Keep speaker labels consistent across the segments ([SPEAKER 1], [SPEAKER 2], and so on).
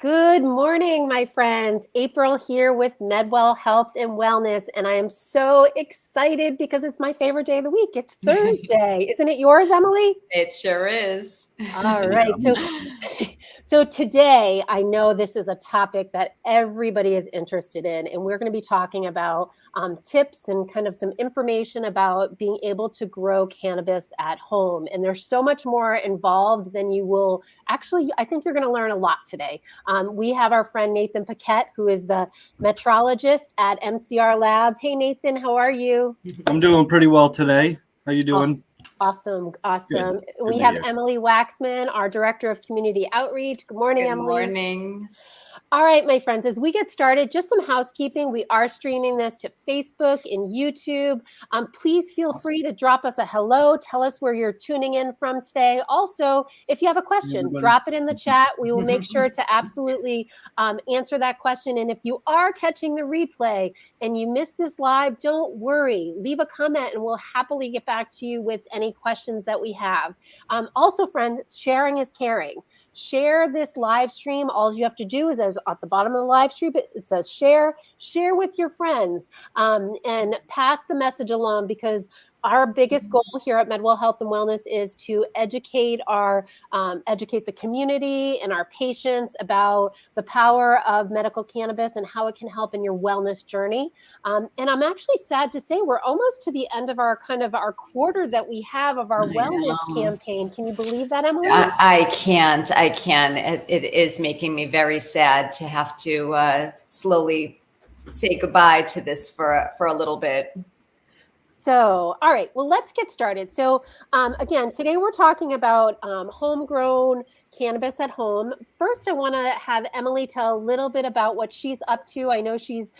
[SPEAKER 1] Good morning, my friends. April here with Medwell Health and Wellness, and I am so excited because it's my favorite day of the week. It's Thursday. Isn't it yours, Emily?
[SPEAKER 2] It sure is.
[SPEAKER 1] All right. So today, I know this is a topic that everybody is interested in, and we're going to be talking about tips and kind of some information about being able to grow cannabis at home. And there's so much more involved than you will actually. I think you're going to learn a lot today. We have our friend Nathan Paquette, who is the metrologist at MCR Labs. Hey, Nathan, how are you?
[SPEAKER 3] I'm doing pretty well today. How you doing?
[SPEAKER 1] Awesome.
[SPEAKER 3] Good
[SPEAKER 1] We
[SPEAKER 3] to
[SPEAKER 1] have
[SPEAKER 3] hear.
[SPEAKER 1] Emily Waxman, our Director of Community Outreach. Good morning,
[SPEAKER 2] Good
[SPEAKER 1] Emily.
[SPEAKER 2] morning.
[SPEAKER 1] All right, my friends, as we get started, just some housekeeping. We are streaming this to Facebook and YouTube. Please feel free to drop us a hello. Tell us where you're tuning in from today. Also, if you have a question,
[SPEAKER 3] everybody.
[SPEAKER 1] drop it in the chat. We will make sure to absolutely answer that question. And if you are catching the replay and you missed this live, don't worry. Leave a comment and we'll happily get back to you with any questions that we have. Also, friends, sharing is caring. Share this live stream. All you have to do is, as at the bottom of the live stream, it says share with your friends, and pass the message along, because our biggest goal here at Medwell Health and Wellness is to educate the community and our patients about the power of medical cannabis and how it can help in your wellness journey. And I'm actually sad to say we're almost to the end of our quarter that we have of our wellness campaign. Can you believe that, Emily?
[SPEAKER 2] I can't. It is making me very sad to have to slowly say goodbye to this for a little bit.
[SPEAKER 1] So, all right, well, let's get started. So, again, today we're talking about homegrown cannabis at home. First, I want to have Emily tell a little bit about what she's up to. I know she's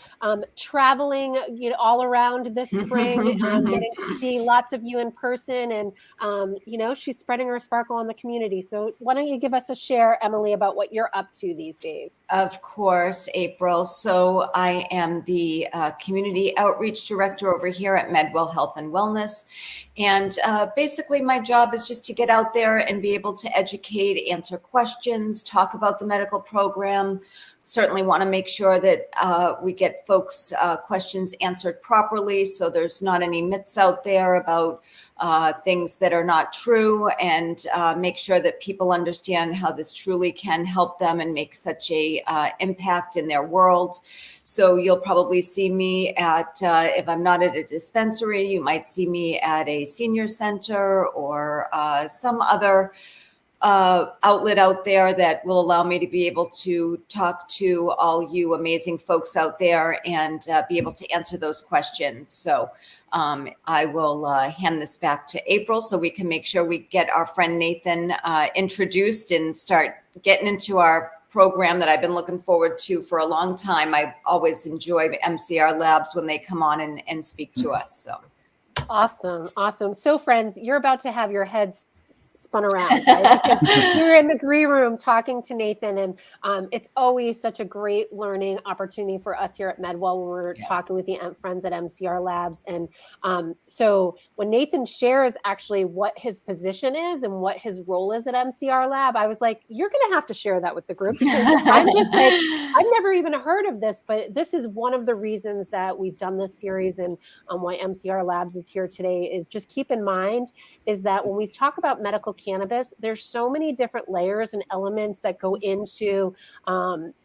[SPEAKER 1] traveling, all around this spring, getting to see lots of you in person, and she's spreading her sparkle on the community. So, why don't you give us a share, Emily, about what you're up to these days?
[SPEAKER 2] Of course, April. So I am the Community Outreach Director over here at Medwell Health and Wellness. And basically my job is just to get out there and be able to educate, answer questions, talk about the medical program. Certainly want to make sure that we get folks' questions answered properly, so there's not any myths out there about things that are not true, and make sure that people understand how this truly can help them and make such a impact in their world. So you'll probably see me at, if I'm not at a dispensary, you might see me at a senior center or some other outlet out there that will allow me to be able to talk to all you amazing folks out there and be able to answer those questions. So I will hand this back to April so we can make sure we get our friend Nathan introduced and start getting into our program that I've been looking forward to for a long time. I always enjoy MCR Labs when they come on and speak to us. So
[SPEAKER 1] Awesome. So, friends, you're about to have your heads spun around, right? Because you're in the green room talking to Nathan, and it's always such a great learning opportunity for us here at Medwell when we're talking with the friends at MCR Labs. And so when Nathan shares actually what his position is and what his role is at MCR Lab, I was like, you're going to have to share that with the group, because I'm just like, I've never even heard of this, but this is one of the reasons that we've done this series, and why MCR Labs is here today is just keep in mind is that when we talk about medical cannabis, there's so many different layers and elements that go into,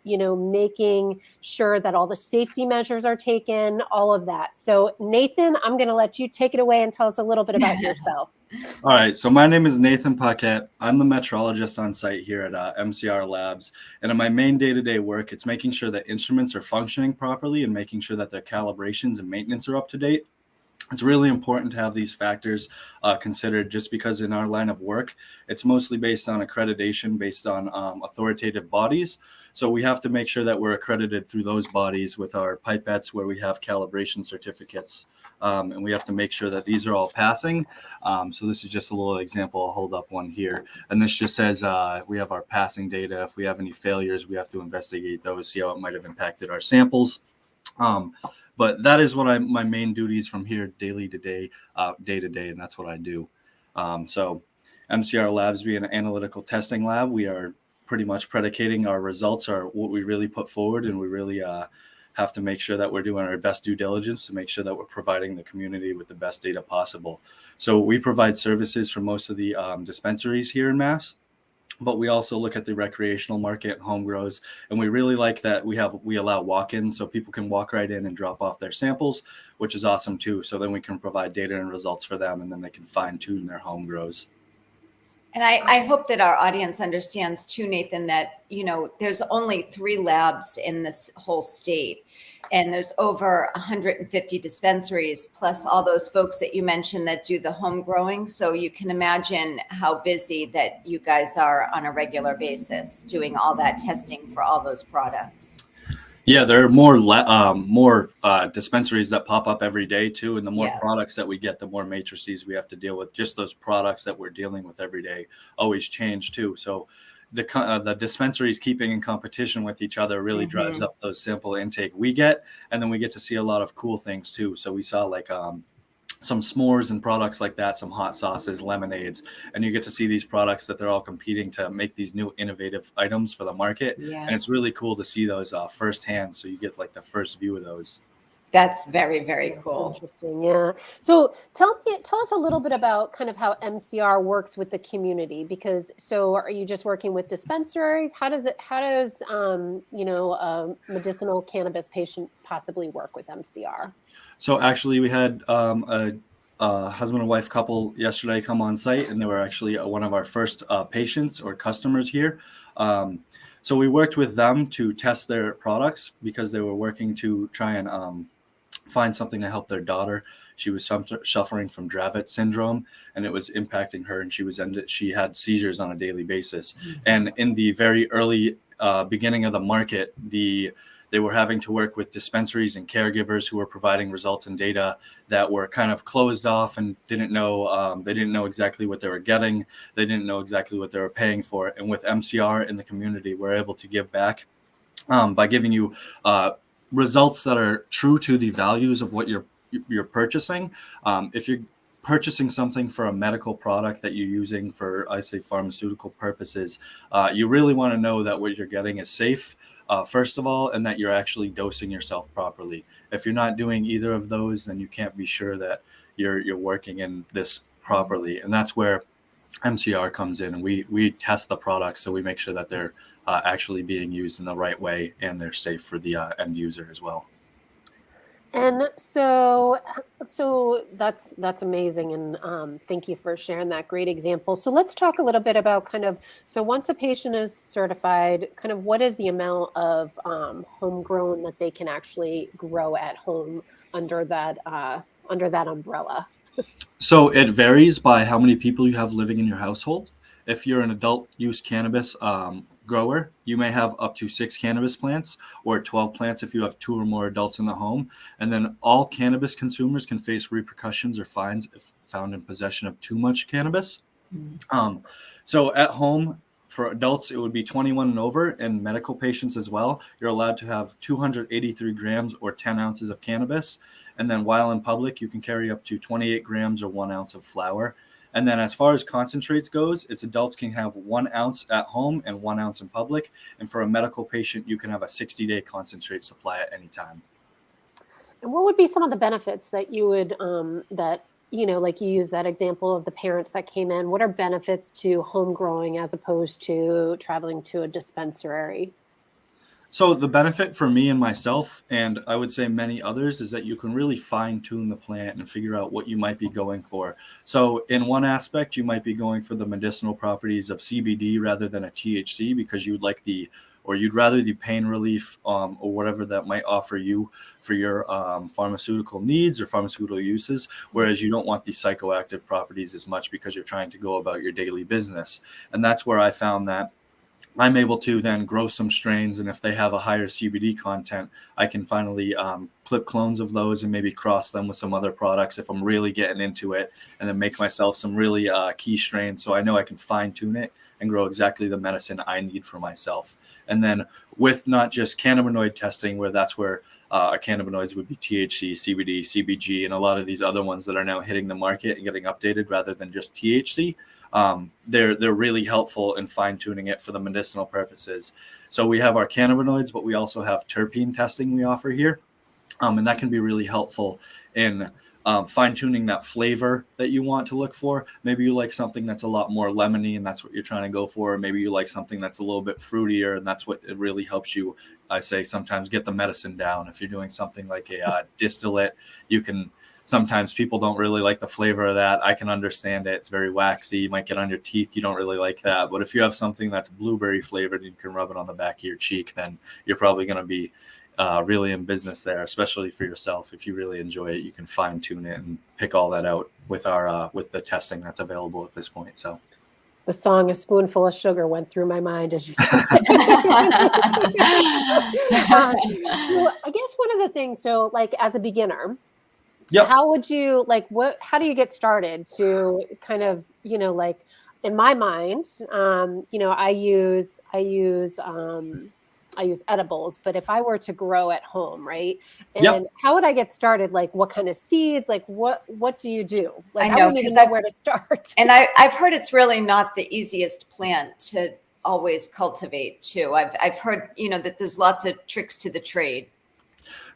[SPEAKER 1] making sure that all the safety measures are taken, all of that. So Nathan, I'm going to let you take it away and tell us a little bit about yourself.
[SPEAKER 3] All right. So my name is Nathan Paquette. I'm the metrologist on site here at MCR Labs. And in my main day-to-day work, it's making sure that instruments are functioning properly and making sure that their calibrations and maintenance are up to date. It's really important to have these factors considered, just because in our line of work, it's mostly based on accreditation, based on authoritative bodies. So we have to make sure that we're accredited through those bodies with our pipettes where we have calibration certificates. And we have to make sure that these are all passing. So this is just a little example. I'll hold up one here. And this just says we have our passing data. If we have any failures, we have to investigate those, see how it might have impacted our samples. But that is what my main duties from here day to day, and that's what I do. So MCR Labs being an analytical testing lab, we are pretty much predicating our results are what we really put forward, and we really have to make sure that we're doing our best due diligence to make sure that we're providing the community with the best data possible. So we provide services for most of the dispensaries here in Mass, but we also look at the recreational market, home grows, and we really like that we allow walk-ins, so people can walk right in and drop off their samples, which is awesome too. So then we can provide data and results for them, and then they can fine tune their home grows.
[SPEAKER 2] And I hope that our audience understands too, Nathan, that, there's only 3 labs in this whole state, and there's over 150 dispensaries, plus all those folks that you mentioned that do the home growing. So you can imagine how busy that you guys are on a regular basis doing all that testing for all those products.
[SPEAKER 3] Yeah, there are more dispensaries that pop up every day too, and the more
[SPEAKER 2] Yeah.
[SPEAKER 3] products that we get, the more matrices we have to deal with. Just those products that we're dealing with every day always change too. So the dispensaries keeping in competition with each other really drives up those sample intake we get, and then we get to see a lot of cool things too. So we saw like some s'mores and products like that, some hot sauces, lemonades, and you get to see these products that they're all competing to make these new innovative items for the market.
[SPEAKER 2] Yeah.
[SPEAKER 3] And it's really cool to see those firsthand. So you get like the first view of those.
[SPEAKER 2] That's very, very cool.
[SPEAKER 1] Interesting. Yeah. So tell us a little bit about kind of how MCR works with the community, because are you just working with dispensaries? How does a medicinal cannabis patient possibly work with MCR? So
[SPEAKER 3] actually we had a husband and wife couple yesterday come on site, and they were actually one of our first patients or customers here. So we worked with them to test their products because they were working to try and find something to help their daughter. She was suffering from Dravet syndrome, and it was impacting her, and she had seizures on a daily basis. And in the very early beginning of the market, they were having to work with dispensaries and caregivers who were providing results and data that were kind of closed off and didn't know exactly what they were getting. They didn't know exactly what they were paying for. And with MCR in the community, we're able to give back by giving you results that are true to the values of what you're purchasing. If you're purchasing something for a medical product that you're using for, I say, pharmaceutical purposes, you really want to know that what you're getting is safe, first of all, and that you're actually dosing yourself properly. If you're not doing either of those, then you can't be sure that you're working in this properly. And that's where MCR comes in, and we test the products, so we make sure that they're actually being used in the right way and they're safe for the end user as well. And so that's amazing, and thank you for sharing that great example. So let's talk a little bit about once a patient is certified, kind of what is the amount of homegrown that they can actually grow at home under that umbrella? So it varies by how many people you have living in your household. If you're an adult use cannabis grower, you may have up to 6 cannabis plants, or 12 plants if you have 2 or more adults in the home. And then all cannabis consumers can face repercussions or fines if found in possession of too much cannabis. So at home, for adults, it would be 21 and over, and medical patients as well. You're allowed to have 283 grams or 10 ounces of cannabis. And then while in public, you can carry up to 28 grams or 1 ounce of flower. And then as far as concentrates goes, it's adults can have 1 ounce at home and 1 ounce in public. And for a medical patient, you can have a 60-day concentrate supply at any time. And what would be some of the benefits that you would, like you use that example of the parents that came in, what are benefits to home growing as opposed to traveling to a dispensary? So the benefit for me and myself, and I would say many others, is that you can really fine tune the plant and figure out what you might be going for. So in one aspect, you might be going for the medicinal properties of CBD rather than a THC because you'd rather the pain relief or whatever that might offer you for your pharmaceutical needs or pharmaceutical uses, whereas you don't want the psychoactive properties as much because you're trying to go about your daily business. And that's where I found that I'm able to then grow some strains, and if they have a higher CBD content, I can finally clip clones of those and maybe cross them with some other products if I'm really getting into it, and then make myself some really key strains so I know I can fine tune it and grow exactly the medicine I need for myself. And then with not just cannabinoid testing, where that's where our cannabinoids would be THC, CBD, CBG, and a lot of these other ones that are now hitting the market and getting updated rather than just THC. They're really helpful in fine tuning it for the medicinal purposes. So we have our cannabinoids, but we also have terpene testing we offer here. And that can be really helpful in fine tuning that flavor that you want to look for. Maybe you like something that's a lot more lemony and that's what you're trying to go for. Or maybe you like something that's a little bit fruitier and that's what it really helps you, I say, sometimes get the medicine down. If you're doing something like a distillate, you can, sometimes people don't really like the flavor of that. I can understand it. It's very waxy. You might get on your teeth. You don't really like that. But if you have something that's blueberry flavored and you can rub it on the back of your cheek, then you're probably going to be really in business there, especially for yourself. If you really enjoy it, you can fine tune it and pick all that out with our with the testing that's available at this point. So
[SPEAKER 1] the song "A Spoonful of Sugar" went through my mind as you said. Well, I guess one of the things, so like as a beginner, how would you how do you get started to kind of, like in my mind, I use edibles, but if I were to grow at home, right? And how would I get started? Like what kind of seeds? Like what do you do? Like I wouldn't even know where to start.
[SPEAKER 2] And I've heard it's really not the easiest plant to always cultivate too. I've heard, that there's lots of tricks to the trade.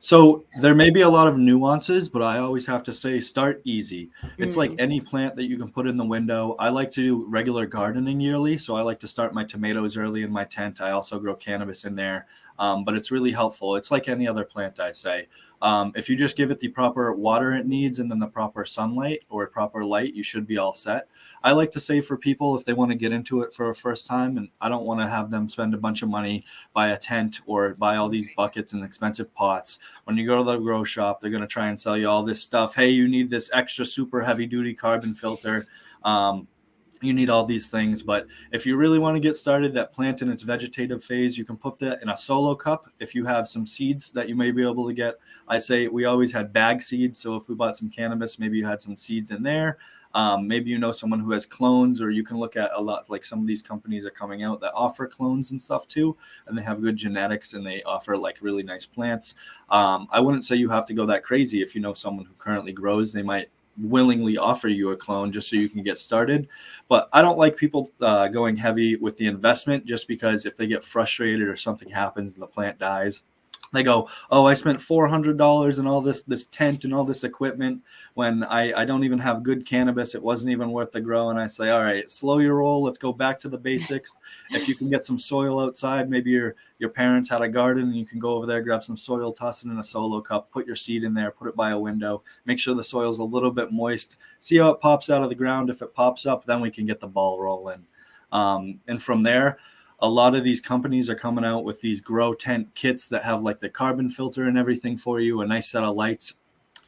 [SPEAKER 3] So there may be a lot of nuances, but I always have to say, start easy. It's like any plant that you can put in the window. I like to do regular gardening yearly. So I like to start my tomatoes early in my tent. I also grow cannabis in there, but it's really helpful. It's like any other plant, I say. If you just give it the proper water it needs and then the proper sunlight or proper light, you should be all set. I like to say for people, if they want to get into it for a first time, and I don't want to have them spend a bunch of money, buy a tent or buy all these buckets and expensive pots. When you go to the grow shop, they're going to try and sell you all this stuff. Hey, you need this extra super heavy duty carbon filter. You need all these things. But if you really want to get started, that plant in its vegetative phase, you can put that in a solo cup. If you have some seeds that you may be able to get, I say we always had bag seeds. So if we bought some cannabis, maybe you had some seeds in there. Maybe you know someone who has clones, or you can look at a lot, like some of these companies are coming out that offer clones and stuff too, and they have good genetics and they offer like really nice plants. I wouldn't say you have to go that crazy. If you know someone who currently grows, they might willingly offer you a clone just so you can get started. But I don't like people going heavy with the investment, just because if they get frustrated or something happens and the plant dies, they go, oh, I spent $400 and all this tent and all this equipment when I don't even have good cannabis. It wasn't even worth the grow. And I say, all right, slow your roll. Let's go back to the basics. If you can get some soil outside, maybe your parents had a garden and you can go over there, grab some soil, toss it in a solo cup, put your seed in there, put it by a window, make sure the soil's a little bit moist, see how it pops out of the ground. If it pops up, then we can get the ball rolling. And from there, a lot of these companies are coming out with these grow tent kits that have like the carbon filter and everything for you, a nice set of lights,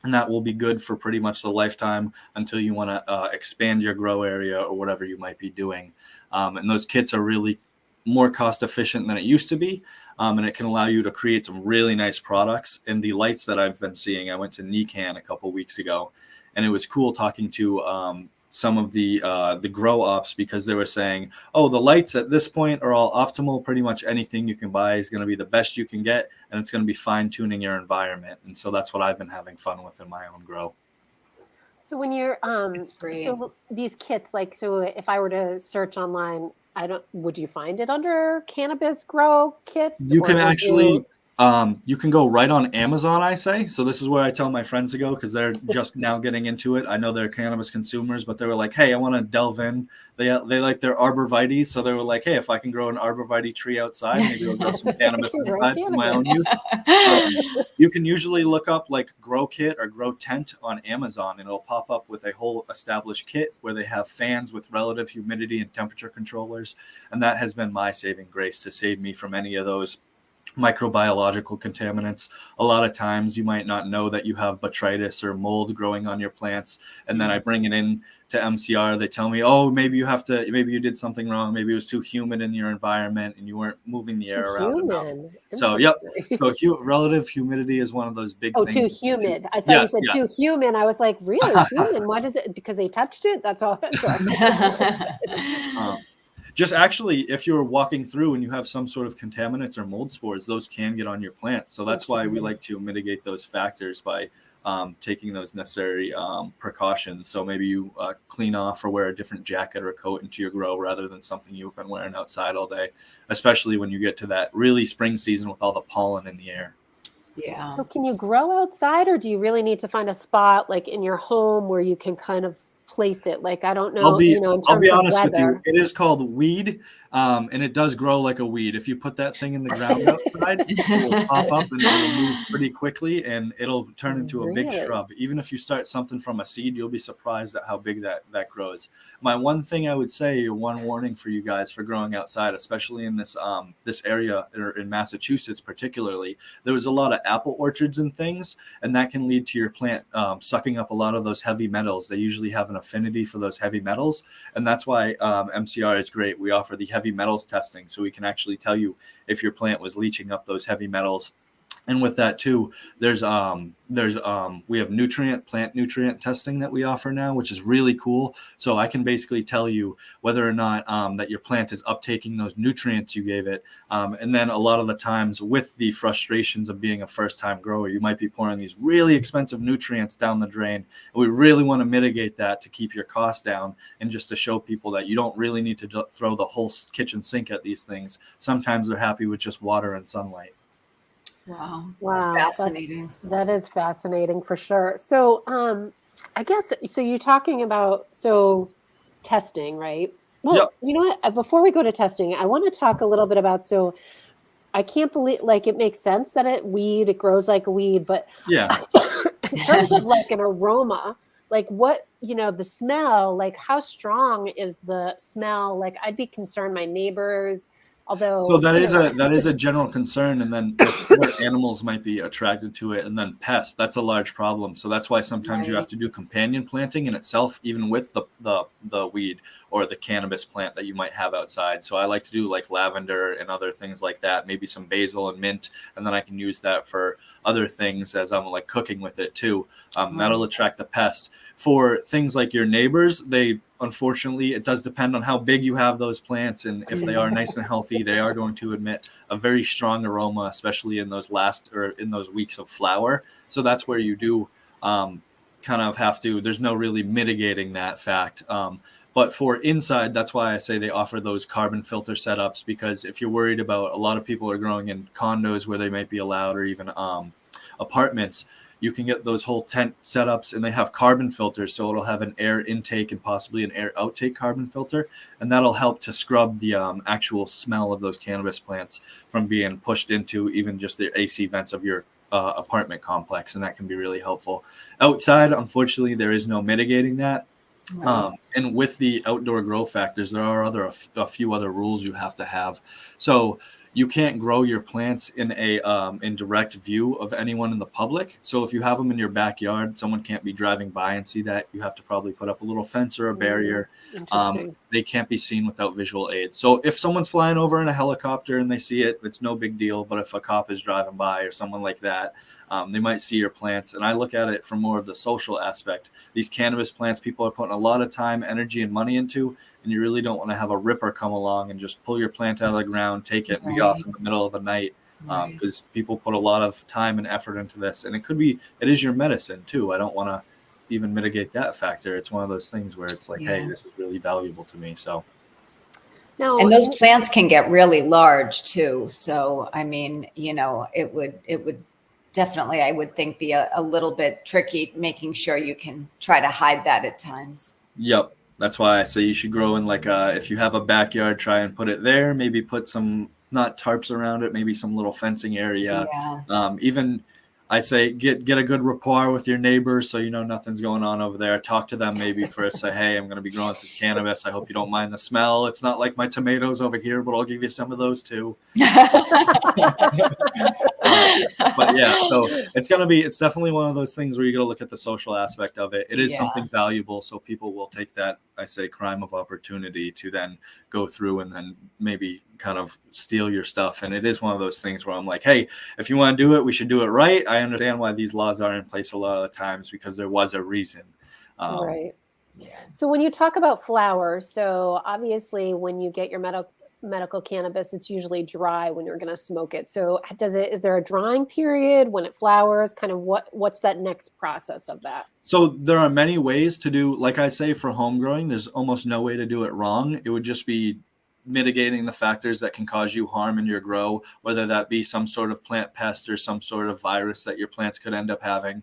[SPEAKER 3] and that will be good for pretty much the lifetime until you want to expand your grow area or whatever you might be doing. And those kits are really more cost efficient than it used to be. And it can allow you to create some really nice products. And the lights that I've been seeing, I went to NECAN a couple of weeks ago, and it was cool talking to some of the grow ops, because they were saying, oh, the lights at this point are all optimal. Pretty much anything you can buy is going to be the best you can get, and it's going to be fine tuning your environment. And so that's what I've been having fun with in my own grow.
[SPEAKER 1] So when you're so these kits, like, so if I were to search online, would you find it under cannabis grow kits?
[SPEAKER 3] You can actually you can go right on Amazon, I say. So this is where I tell my friends to go, because they're just now getting into it. I know they're cannabis consumers, but they were like, hey, I want to delve in. They like their arborvitaes. So they were like, hey, if I can grow an arborvitae tree outside, maybe I'll grow some cannabis inside for my own use. You can usually look up like grow kit or grow tent on Amazon, and it'll pop up with a whole established kit where they have fans with relative humidity and temperature controllers. And that has been my saving grace to save me from any of those microbiological contaminants. A lot of times you might not know that you have botrytis or mold growing on your plants. And then I bring it in to MCR. They tell me, oh, maybe you did something wrong. Maybe it was too humid in your environment and you weren't moving the air around enough. So, yep. So relative humidity is one of those big things.
[SPEAKER 1] Too humid. I thought you said too human. I was like, really? Human? What is it? Because they touched it? That's all.
[SPEAKER 3] Just actually, if you're walking through and you have some sort of contaminants or mold spores, those can get on your plants. So that's why we like to mitigate those factors by taking those necessary precautions. So maybe you clean off or wear a different jacket or coat into your grow rather than something you've been wearing outside all day, especially when you get to that really spring season with all the pollen in the air.
[SPEAKER 2] Yeah.
[SPEAKER 1] So can you grow outside, or do you really need to find a spot like in your home where you can kind of place it? Like, I don't know, in terms
[SPEAKER 3] I'll be honest
[SPEAKER 1] of weather.
[SPEAKER 3] with you. It is called weed, and it does grow like a weed. If you put that thing in the ground outside, it will pop up and it will move pretty quickly, and it'll turn into a big shrub. Even if you start something from a seed, you'll be surprised at how big that grows. My one thing I would say, one warning for you guys for growing outside, especially in this area or in Massachusetts particularly, there was a lot of apple orchards and things, and that can lead to your plant sucking up a lot of those heavy metals. They usually have an affinity for those heavy metals, and that's why MCR is great. We offer the heavy metals testing, so we can actually tell you if your plant was leaching up those heavy metals. And with that too, we have plant nutrient testing that we offer now, which is really cool. So I can basically tell you whether or not that your plant is uptaking those nutrients you gave it. And then a lot of the times, with the frustrations of being a first-time grower, you might be pouring these really expensive nutrients down the drain. And we really want to mitigate that to keep your costs down, and just to show people that you don't really need to throw the whole kitchen sink at these things. Sometimes they're happy with just water and sunlight.
[SPEAKER 2] Wow. That's fascinating.
[SPEAKER 1] That is fascinating for sure. So I guess, so you're talking about, testing, right? Well,
[SPEAKER 3] Yep.
[SPEAKER 1] You know what? Before we go to testing, I want to talk a little bit about, I can't believe, like, it makes sense that it grows like a weed, but
[SPEAKER 3] yeah,
[SPEAKER 1] in terms of like an aroma, like what, the smell, like how strong is the smell? Like, I'd be concerned my neighbors, although.
[SPEAKER 3] So that is a general concern, and then what animals might be attracted to it, and then pests. That's a large problem. So that's why sometimes you have to do companion planting in itself, even with the weed or the cannabis plant that you might have outside. So I like to do like lavender and other things like that, maybe some basil and mint, and then I can use that for other things as I'm like cooking with it too. That'll attract the pest. For things like your neighbors, unfortunately, it does depend on how big you have those plants, and if they are nice and healthy, they are going to emit a very strong aroma, especially in those in those weeks of flower. So that's where you do kind of have to. There's no really mitigating that fact. But for inside, that's why I say they offer those carbon filter setups, because if you're worried about, a lot of people are growing in condos where they might be allowed, or even apartments. You can get those whole tent setups, and they have carbon filters. So it'll have an air intake and possibly an air outtake carbon filter. And that'll help to scrub the actual smell of those cannabis plants from being pushed into even just the AC vents of your apartment complex. And that can be really helpful. Outside, unfortunately, there is no mitigating that. Right. And with the outdoor grow factors, there are a few other rules you have to have. So you can't grow your plants in in direct view of anyone in the public. So if you have them in your backyard, someone can't be driving by and see that. You have to probably put up a little fence or a barrier. They can't be seen without visual aids. So if someone's flying over in a helicopter and they see it, it's no big deal. But if a cop is driving by or someone like that, they might see your plants. And I look at it from more of the social aspect. These cannabis plants, people are putting a lot of time, energy, and money into, and you really don't want to have a ripper come along and just pull your plant out of the ground, take it, and be off in the middle of the night. Because people put a lot of time and effort into this, and it is your medicine too. I don't want to even mitigate that factor. It's one of those things where it's like, hey, this is really valuable to me. So.
[SPEAKER 2] No, and those plants can get really large too. So, I mean, it would definitely, I would think, be a little bit tricky making sure you can try to hide that at times.
[SPEAKER 3] Yep. That's why I say you should grow in if you have a backyard, try and put it there, maybe put some, not tarps around it, maybe some little fencing area. Even I say get a good rapport with your neighbors so you know nothing's going on over there. Talk to them maybe first. Say, hey, I'm going to be growing some cannabis. I hope you don't mind the smell. It's not like my tomatoes over here, but I'll give you some of those too. But yeah, so it's definitely one of those things where you got to look at the social aspect of it. It is something valuable, so people will take that, I say, crime of opportunity to then go through and then maybe kind of steal your stuff. And it is one of those things where I'm like, hey, if you want to do it, we should do it right. I understand why these laws are in place a lot of the times because there was a reason.
[SPEAKER 1] Right. So when you talk about flowers, so obviously when you get your medical cannabis, it's usually dry when you're going to smoke it. So is there a drying period when it flowers? Kind of what's that next process of that?
[SPEAKER 3] So there are many ways to do, like I say, for home growing, there's almost no way to do it wrong. It would just be mitigating the factors that can cause you harm in your grow, whether that be some sort of plant pest or some sort of virus that your plants could end up having.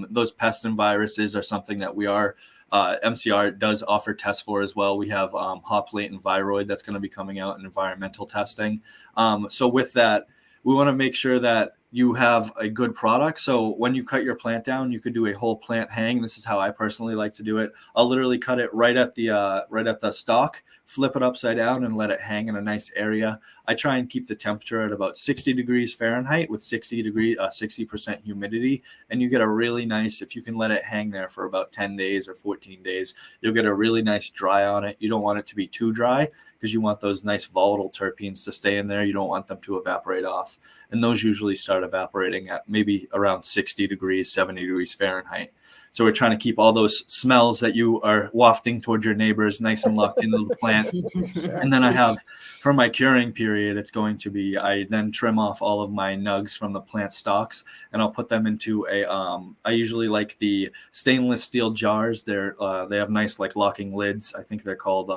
[SPEAKER 3] Those pests and viruses are something that MCR does offer tests for as well. We have hop latent viroid that's going to be coming out in environmental testing. So with that, we want to make sure that you have a good product. So when you cut your plant down, you could do a whole plant hang. This is how I personally like to do it. I'll literally cut it right at the stalk, flip it upside down, and let it hang in a nice area. I try and keep the temperature at about 60 degrees Fahrenheit with 60% humidity, and you get a really nice. If you can let it hang there for about 10 days or 14 days, you'll get a really nice dry on it. You don't want it to be too dry because you want those nice volatile terpenes to stay in there. You don't want them to evaporate off, and those usually start evaporating at maybe around 60 degrees, 70 degrees Fahrenheit. So we're trying to keep all those smells that you are wafting towards your neighbors nice and locked into the plant. Sure. And then I have, for my curing period, it's going to be, I then trim off all of my nugs from the plant stalks, and I'll put them into I usually like the stainless steel jars. They have nice like locking lids. I think they're called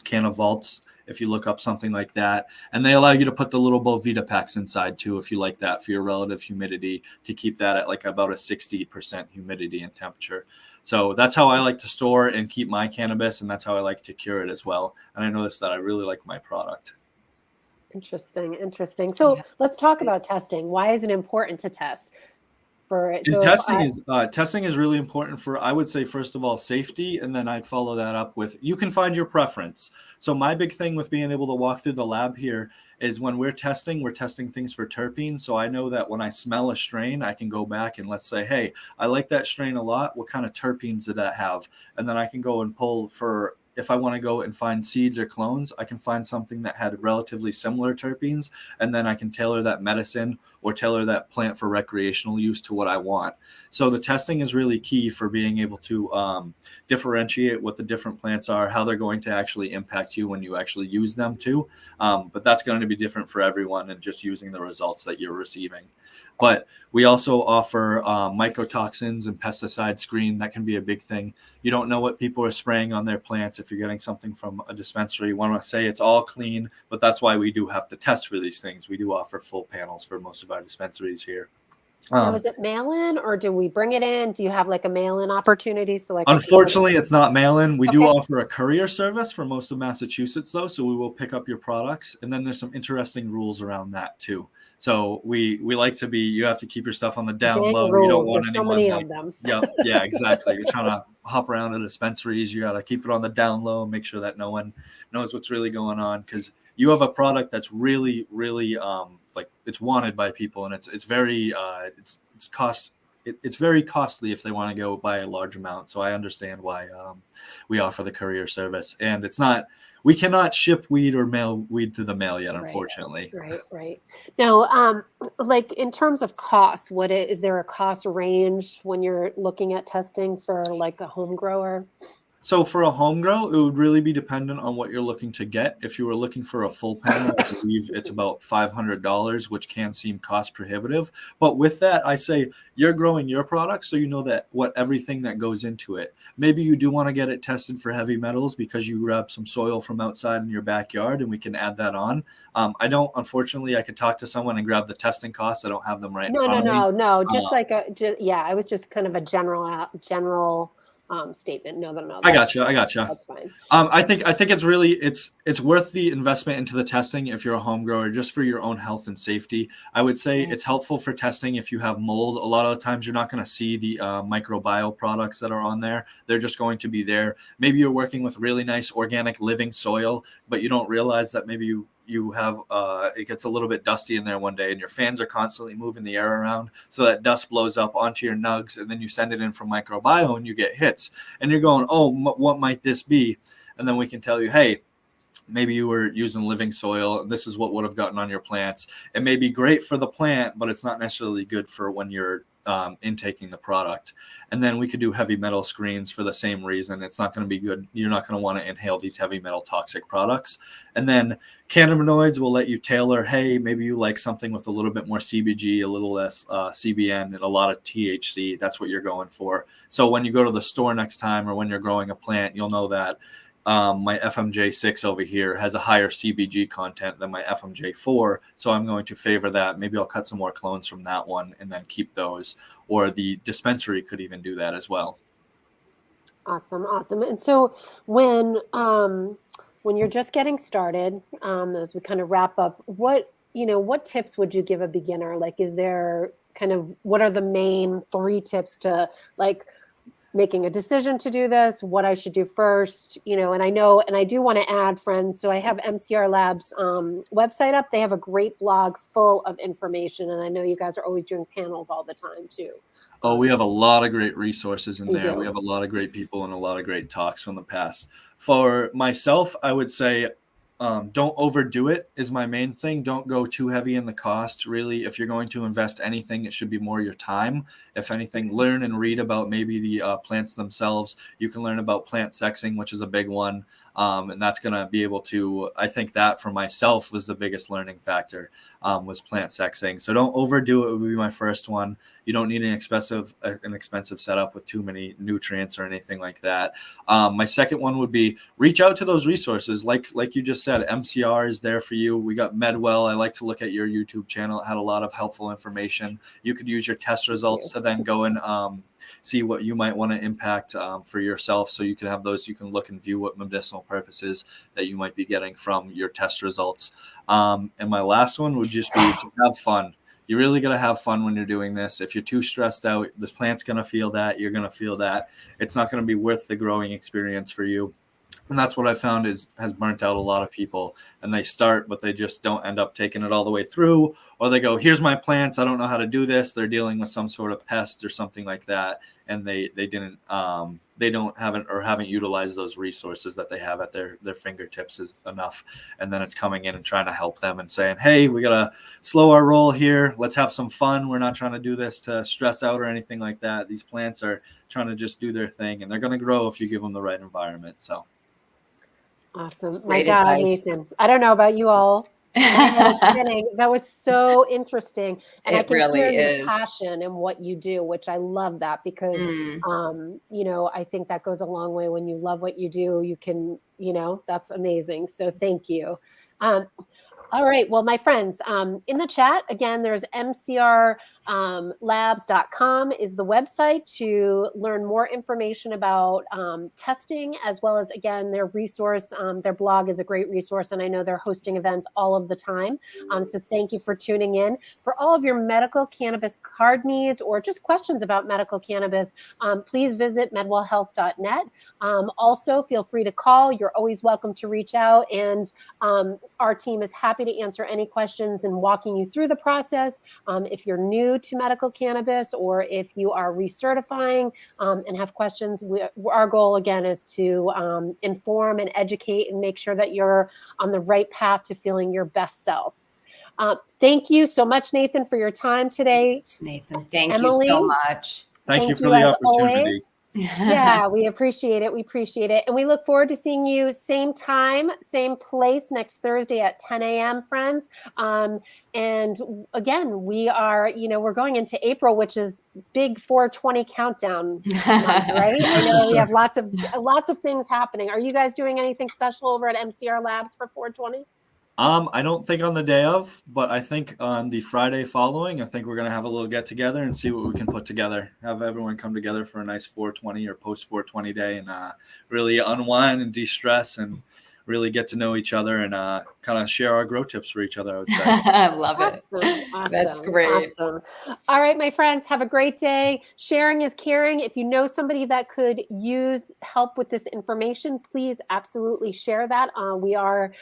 [SPEAKER 3] Cannavals, if you look up something like that. And they allow you to put the little Bovita packs inside too, if you like that, for your relative humidity, to keep that at like about a 60% humidity and temperature. So that's how I like to store and keep my cannabis, and that's how I like to cure it as well. And I noticed that I really like my product.
[SPEAKER 1] Interesting. So let's talk about testing. Why is it important to test?
[SPEAKER 3] Testing is really important for, I would say, first of all, safety, and then I'd follow that up with, you can find your preference. So my big thing with being able to walk through the lab here is when we're testing things for terpenes. So I know that when I smell a strain, I can go back and let's say, hey, I like that strain a lot. What kind of terpenes did that have? And then I can go and pull for, if I want to go and find seeds or clones, I can find something that had relatively similar terpenes, and then I can tailor that medicine or tailor that plant for recreational use to what I want. So the testing is really key for being able to differentiate what the different plants are, how they're going to actually impact you when you actually use them too. But that's going to be different for everyone, and just using the results that you're receiving. But we also offer mycotoxins and pesticide screen. That can be a big thing. You don't know what people are spraying on their plants. If you're getting something from a dispensary, you want to say it's all clean, but that's why we do have to test for these things. We do offer full panels for most of our dispensaries here.
[SPEAKER 1] Now, is it mail-in, or do we bring it in? Do you have like a mail-in opportunity? So like,
[SPEAKER 3] unfortunately, it's not mail-in. We do offer a courier service for most of Massachusetts, though, so we will pick up your products. And then there's some interesting rules around that too. So we like to be, you have to keep your stuff on the down low.
[SPEAKER 1] Rules.
[SPEAKER 3] You don't want
[SPEAKER 1] There's
[SPEAKER 3] anyone
[SPEAKER 1] so many of them.
[SPEAKER 3] Yeah, exactly. You're trying to hop around to dispensaries. You got to keep it on the down low and make sure that no one knows what's really going on, because you have a product that's really, really like it's wanted by people, and it's very it's very costly if they want to go buy a large amount. So I understand why we offer the courier service, and it's not, we cannot ship weed or mail weed through the mail yet, unfortunately.
[SPEAKER 1] Right. Now, like in terms of costs, is there a cost range when you're looking at testing for like a home grower?
[SPEAKER 3] So for a home grow, it would really be dependent on what you're looking to get. If you were looking for a full panel, I believe it's about $500, which can seem cost prohibitive. But with that, I say you're growing your product, so you know that everything that goes into it. Maybe you do want to get it tested for heavy metals because you grab some soil from outside in your backyard, and we can add that on. Unfortunately, I could talk to someone and grab the testing costs. I don't have them right in front of me.
[SPEAKER 1] No. Just I was just kind of a general statement. No.
[SPEAKER 3] I gotcha.
[SPEAKER 1] That's fine.
[SPEAKER 3] I think it's really it's worth the investment into the testing if you're a home grower, just for your own health and safety. I would say it's helpful for testing if you have mold. A lot of the times you're not going to see the microbial products that are on there. They're just going to be there. Maybe you're working with really nice organic living soil, but you don't realize that maybe you have it gets a little bit dusty in there one day, and your fans are constantly moving the air around, so that dust blows up onto your nugs, and then you send it in for microbiome and you get hits, and you're going, oh, what might this be? And then we can tell you, hey, maybe you were using living soil, and this is what would have gotten on your plants. It may be great for the plant, but it's not necessarily good for when you're intaking the product. And then we could do heavy metal screens for the same reason. It's not going to be good. You're not going to want to inhale these heavy metal toxic products. And then cannabinoids will let you tailor, hey, maybe you like something with a little bit more CBG, a little less CBN, and a lot of THC. That's what you're going for. So when you go to the store next time, or when you're growing a plant, you'll know that my FMJ6 over here has a higher CBG content than my FMJ4. So I'm going to favor that. Maybe I'll cut some more clones from that one and then keep those. Or the dispensary could even do that as well.
[SPEAKER 1] Awesome. And so when you're just getting started, as we kind of wrap up, what tips would you give a beginner? Like, is there what are the main 3 tips to like making a decision to do this, what I should do first, and I do want to add, friends, so I have MCR Labs website up. They have a great blog full of information, and I know you guys are always doing panels all the time too.
[SPEAKER 3] Oh, we have a lot of great resources in there.
[SPEAKER 1] Do.
[SPEAKER 3] We have a lot of great people and a lot of great talks from the past. For myself, I would say don't overdo it is my main thing. Don't go too heavy in the cost. Really, if you're going to invest anything, it should be more your time. If anything, learn and read about maybe the plants themselves. You can learn about plant sexing, which is a big one. And that's going to be able to, I think that for myself was the biggest learning factor, was plant sexing. So don't overdo it would be my first one. You don't need an expensive setup with too many nutrients or anything like that. My second one would be reach out to those resources. Like you just said, MCR is there for you. We got Medwell. I like to look at your YouTube channel. It had a lot of helpful information. You could use your test results to then go and see what you might want to impact for yourself. So you can have those, you can look and view what medicinal purposes that you might be getting from your test results. And my last one would just be to have fun. You really got to have fun when you're doing this. If you're too stressed out, this plant's going to feel that. You're going to feel that. It's not going to be worth the growing experience for you. And that's what I found has burnt out a lot of people. And they start, but they just don't end up taking it all the way through. Or they go, here's my plants. I don't know how to do this. They're dealing with some sort of pest or something like that. And they haven't utilized those resources that they have at their fingertips enough. And then it's coming in and trying to help them and saying, hey, we got to slow our roll here. Let's have some fun. We're not trying to do this to stress out or anything like that. These plants are trying to just do their thing, and they're going to grow if you give them the right environment. So.
[SPEAKER 1] Awesome. My God, Nathan. I don't know about you all. That was so interesting. And I can hear your passion in what you do, which I love that because, I think that goes a long way. When you love what you do, you can, that's amazing. So thank you. All right. Well, my friends, in the chat, again, there's mcrlabs.com is the website to learn more information about testing, as well as, again, their resource. Their blog is a great resource, and I know they're hosting events all of the time. So thank you for tuning in. For all of your medical cannabis card needs or just questions about medical cannabis, please visit medwellhealth.net. Also, feel free to call. You're always welcome to reach out, and our team is happy to answer any questions and walking you through the process. If you're new to medical cannabis or if you are recertifying and have questions, our goal again is to inform and educate and make sure that you're on the right path to feeling your best self. Thank you so much, Nathan, for your time today.
[SPEAKER 2] Thanks, Nathan. Thank you so much.
[SPEAKER 3] Thank you for the opportunity.
[SPEAKER 1] Always. Yeah, we appreciate it. And we look forward to seeing you same time, same place next Thursday at 10 a.m., friends. And again, we are, we're going into April, which is big 420 countdown month, right? I know we have lots of things happening. Are you guys doing anything special over at MCR Labs for 420?
[SPEAKER 3] I don't think on the day of, but I think on the Friday following, I think we're gonna have a little get together and see what we can put together. Have everyone come together for a nice 420 or post 420 day, and really unwind and de-stress and really get to know each other and kind of share our grow tips for each other, I would say.
[SPEAKER 2] I love it.
[SPEAKER 1] Awesome.
[SPEAKER 2] That's great.
[SPEAKER 1] Awesome. All right, my friends, have a great day. Sharing is caring. If you know somebody that could use help with this information, please absolutely share that. We are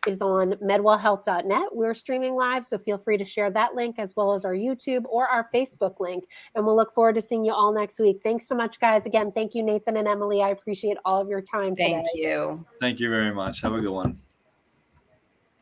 [SPEAKER 1] is on medwellhealth.net. We're streaming live, so feel free to share that link as well as our YouTube or our Facebook link. And we'll look forward to seeing you all next week. Thanks so much, guys. Again, thank you, Nathan and Emily. I appreciate all of your time today.
[SPEAKER 2] Thank you.
[SPEAKER 3] Thank you very much. Have a good one.